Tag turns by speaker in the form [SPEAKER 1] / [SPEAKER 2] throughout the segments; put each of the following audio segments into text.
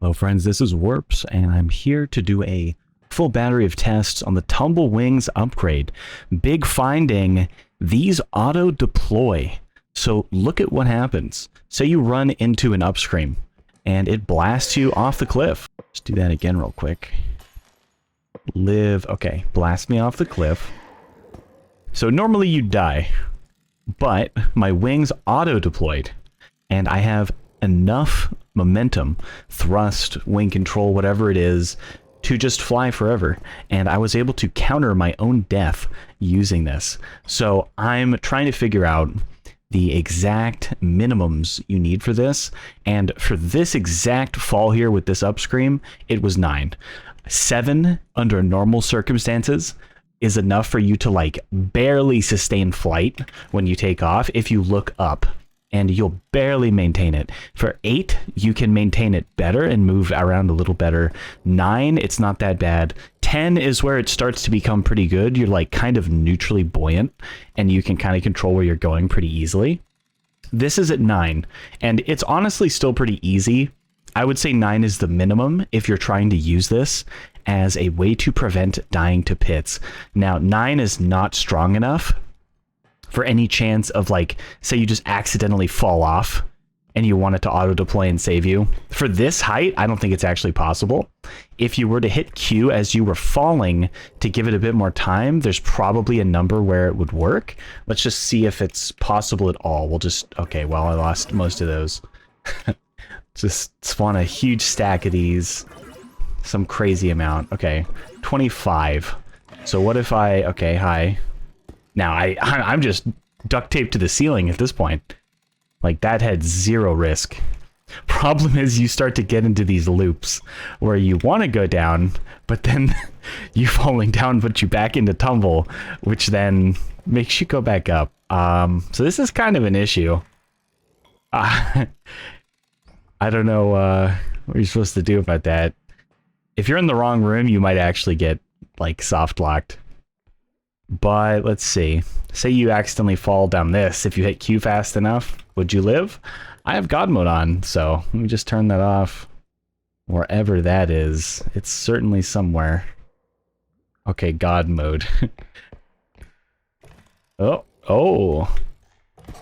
[SPEAKER 1] Hello friends, this is Wurps, and I'm here to do a full battery of tests on the Tumble Wings upgrade. Big finding, these auto-deploy. So look at what happens. Say you run into an upstream, and it blasts you off the cliff. Let's do that again real quick. Okay, blast me off the cliff. So normally you'd die, but my wings auto-deployed, and I have enough momentum, thrust, wing control, whatever it is, to just fly forever. And I was able to counter my own death using this. So I'm trying to figure out the exact minimums you need for this. And for this exact fall here with this upstream, it was 9. 7 under normal circumstances is enough for you to like barely sustain flight when you take off if you look up, and you'll barely maintain it. For 8, you can maintain it better and move around a little better. 9, it's not that bad. 10 is where it starts to become pretty good. You're like kind of neutrally buoyant, and you can kind of control where you're going pretty easily. This is at 9, and it's honestly still pretty easy. I would say 9 is the minimum if you're trying to use this as a way to prevent dying to pits. Now, 9 is not strong enough for any chance of, like, say you just accidentally fall off and you want it to auto deploy and save you. For this height, I don't think it's actually possible. If you were to hit Q as you were falling to give it a bit more time, there's probably a number where it would work. Let's just see if it's possible at all. We'll just, okay, well, I lost most of those. Just spawn a huge stack of these. Some crazy amount. Okay, 25. So what if I, okay, hi. Now, I'm just duct taped to the ceiling at this point. Like, that had 0 risk. Problem is, you start to get into these loops where you want to go down, but then you falling down puts you back into tumble, which then makes you go back up. So this is kind of an issue. I don't know what you're supposed to do about that. If you're in the wrong room, you might actually get, like, soft locked. But let's see. Say you accidentally fall down this. If you hit Q fast enough, would you live? I have God mode on, so let me just turn that off. Wherever that is, it's certainly somewhere. Okay, God mode. Oh.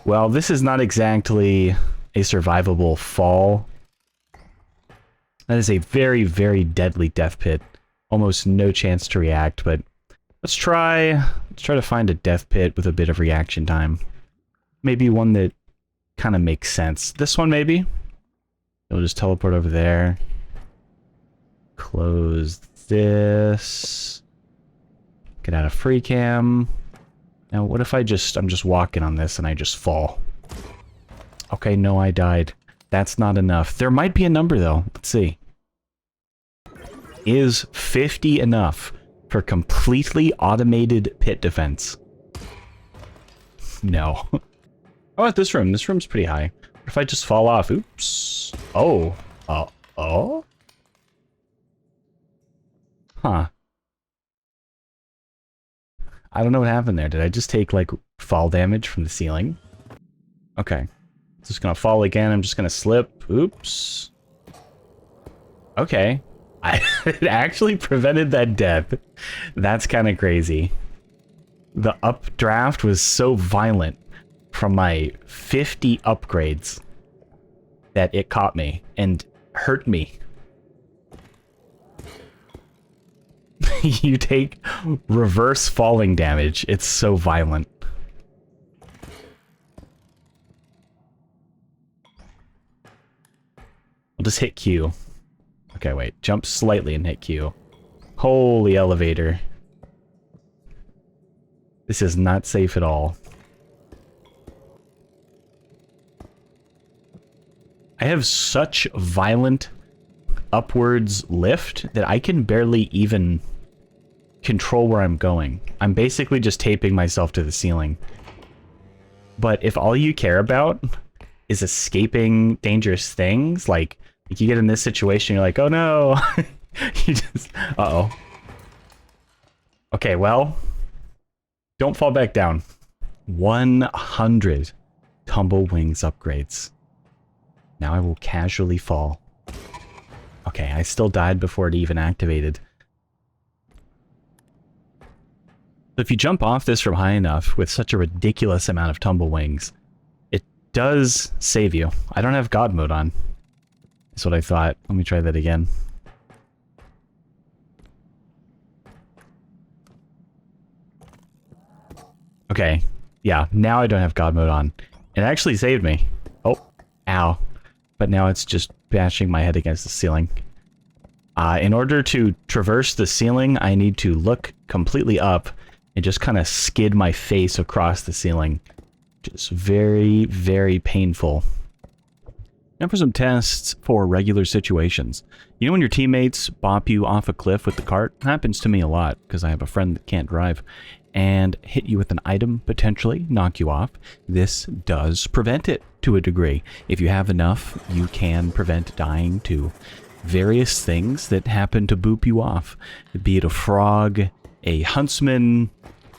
[SPEAKER 1] Well, this is not exactly a survivable fall. That is a very, very deadly death pit. Almost no chance to react, but let's try to find a death pit with a bit of reaction time. Maybe one that kind of makes sense. This one, maybe? We'll just teleport over there. Close this. Get out of free cam. Now, what if I'm just walking on this and I just fall? Okay, no, I died. That's not enough. There might be a number, though. Let's see. Is 50 enough for completely automated pit defense? No. How about this room? This room's pretty high. What if I just fall off? Oops. Oh. Oh? Huh. I don't know what happened there. Did I just take, like, fall damage from the ceiling? Okay. Just gonna fall again. I'm just gonna slip. Oops. Okay. It actually prevented that death. That's kind of crazy. The updraft was so violent from my 50 upgrades that it caught me and hurt me. You take reverse falling damage. It's so violent. I'll just hit Q. Okay, wait. Jump slightly and hit Q. Holy elevator. This is not safe at all. I have such violent upwards lift that I can barely even control where I'm going. I'm basically just taping myself to the ceiling. But if all you care about is escaping dangerous things, like you get in this situation, you're like, oh no. You just, uh-oh. Okay, well, don't fall back down. 100 Tumble Wings upgrades. Now I will casually fall. Okay. Okay, I still died before it even activated. So if you jump off this from high enough with such a ridiculous amount of tumble wings, it does save you. I don't have God mode on. That's what I thought. Let me try that again. Okay, yeah, now I don't have God mode on. It actually saved me. Oh, ow. But now it's just bashing my head against the ceiling. In order to traverse the ceiling, I need to look completely up and just kind of skid my face across the ceiling. Just very, very painful. Now for some tests for regular situations. You know when your teammates bop you off a cliff with the cart? Happens to me a lot, because I have a friend that can't drive. And hit you with an item, potentially, knock you off. This does prevent it to a degree. If you have enough, you can prevent dying to various things that happen to boop you off. Be it a frog, a huntsman,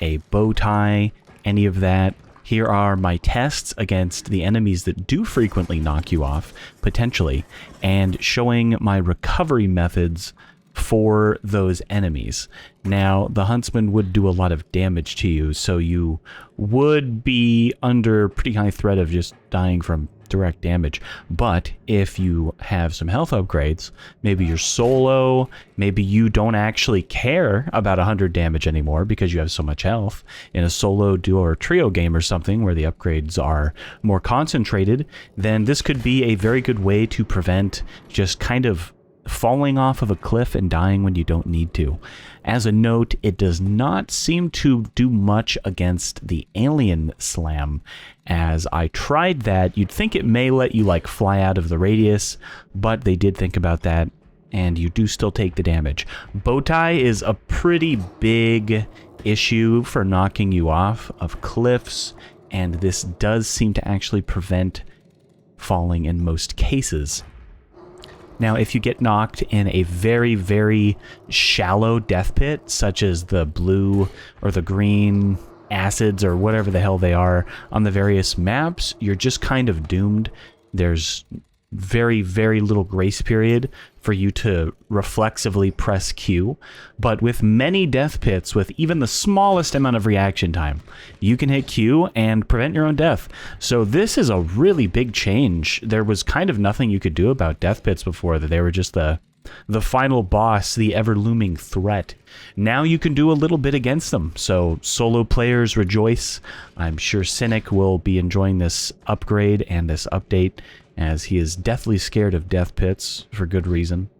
[SPEAKER 1] a bow tie, any of that. Here are my tests against the enemies that do frequently knock you off, potentially, and showing my recovery methods for those enemies. Now, the huntsman would do a lot of damage to you, so you would be under pretty high threat of just dying from direct damage. But if you have some health upgrades, maybe you're solo, maybe you don't actually care about 100 damage anymore because you have so much health in a solo, duo, or trio game or something where the upgrades are more concentrated, then this could be a very good way to prevent just kind of falling off of a cliff and dying when you don't need to. As a note, it does not seem to do much against the alien slam. As I tried that, you'd think it may let you like fly out of the radius, but they did think about that, and you do still take the damage. Bowtie is a pretty big issue for knocking you off of cliffs, and this does seem to actually prevent falling in most cases. Now, if you get knocked in a very, very shallow death pit, such as the blue or the green acids or whatever the hell they are on the various maps, you're just kind of doomed. There's very, very little grace period for you to reflexively press Q. But with many death pits, with even the smallest amount of reaction time, you can hit Q and prevent your own death. So this is a really big change. There was kind of nothing you could do about death pits before, that they were just the final boss, the ever-looming threat. Now you can do a little bit against them, so solo players rejoice. I'm sure Cynic will be enjoying this upgrade and this update, as he is deathly scared of death pits, for good reason.